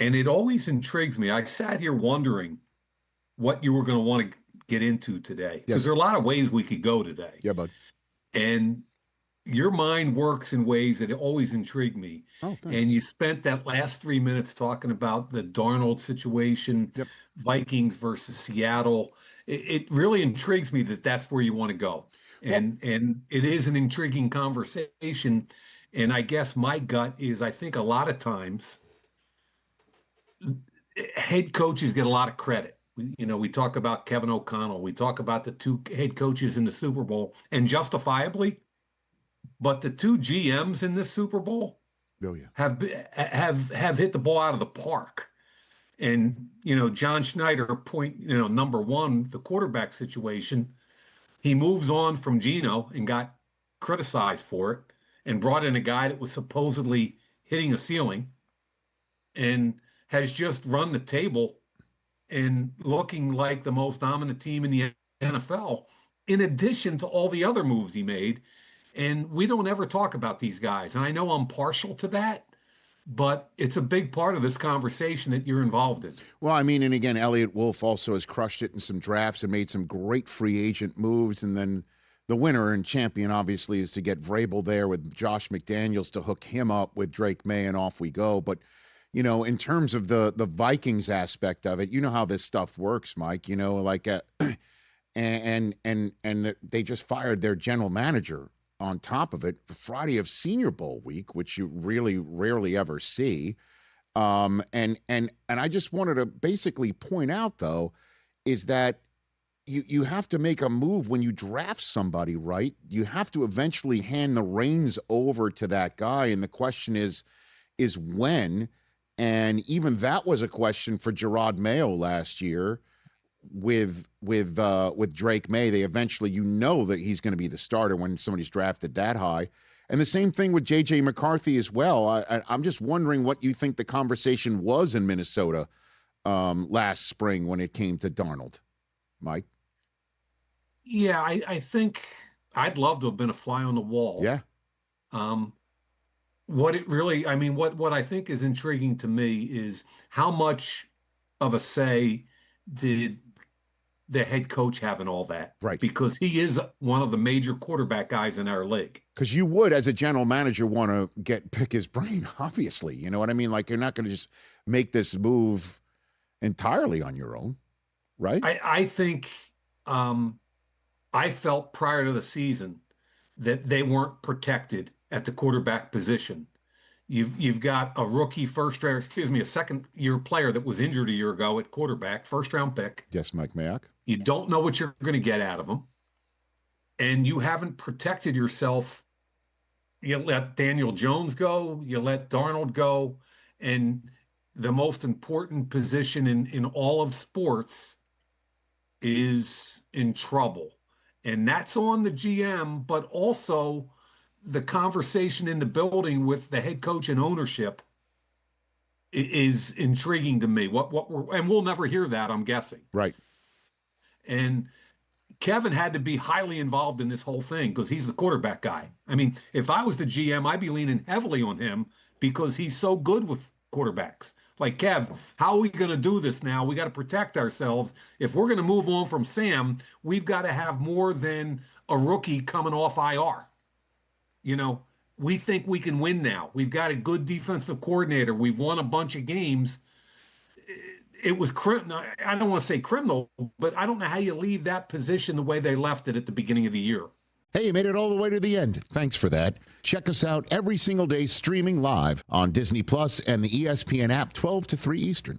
And it always intrigues me. I sat here wondering what you were going to want to get into today, because there are a lot of ways we could go today. Yeah, bud. And your mind works in ways that always intrigue me. Oh, thanks. And you spent that last 3 minutes talking about the Darnold situation, Vikings versus Seattle. It really intrigues me that that's where you want to go. And it is an intriguing conversation. And I guess my gut is, I think a lot of times head coaches get a lot of credit. We talk about Kevin O'Connell. We talk about the two head coaches in the Super Bowl, and justifiably. But the two GMs in this Super Bowl have hit the ball out of the park. And, John Schneider, number one, the quarterback situation, he moves on from Geno and got criticized for it and brought in a guy that was supposedly hitting a ceiling and has just run the table and looking like the most dominant team in the NFL, in addition to all the other moves he made. And we don't ever talk about these guys. And I know I'm partial to that, but it's a big part of this conversation that you're involved in. Well, I mean, and again, Elliott Wolf also has crushed it in some drafts and made some great free agent moves. And then the winner and champion, obviously, is to get Vrabel there with Josh McDaniels to hook him up with Drake May, and off we go. But in terms of the Vikings aspect of it, you know how this stuff works, Mike. And they just fired their general manager on top of it the Friday of Senior Bowl week, which you really rarely ever see. And I just wanted to basically point out, though, is that you have to make a move when you draft somebody, right? You have to eventually hand the reins over to that guy, and the question is when. And even that was a question for Gerard Mayo last year with Drake May. They eventually, that he's going to be the starter when somebody's drafted that high. And the same thing with J.J. McCarthy as well. I'm just wondering what you think the conversation was in Minnesota last spring when it came to Darnold, Mike. Yeah, I think I'd love to have been a fly on the wall. Yeah. What I think is intriguing to me is how much of a say did the head coach have in all that? Right. Because he is one of the major quarterback guys in our league. Because you would, as a general manager, want to pick his brain, obviously. You know what I mean? Like, you're not going to just make this move entirely on your own, right? I think I felt prior to the season that they weren't protected at the quarterback position. You've got a rookie a second-year player that was injured a year ago at quarterback, first-round pick. Yes, Mike Mayock. You don't know what you're going to get out of him, and you haven't protected yourself. You let Daniel Jones go, you let Darnold go, and the most important position in all of sports is in trouble. And that's on the GM, but also the conversation in the building with the head coach and ownership is intriguing to me. And we'll never hear that, I'm guessing. Right. And Kevin had to be highly involved in this whole thing because he's the quarterback guy. I mean, if I was the GM, I'd be leaning heavily on him because he's so good with quarterbacks. Like, Kev, how are we going to do this now? We got to protect ourselves. If we're going to move on from Sam, we've got to have more than a rookie coming off IR. We think we can win now. We've got a good defensive coordinator. We've won a bunch of games. It was I don't want to say criminal, but I don't know how you leave that position the way they left it at the beginning of the year. Hey, you made it all the way to the end. Thanks for that. Check us out every single day streaming live on Disney Plus and the ESPN app 12 to 3 Eastern.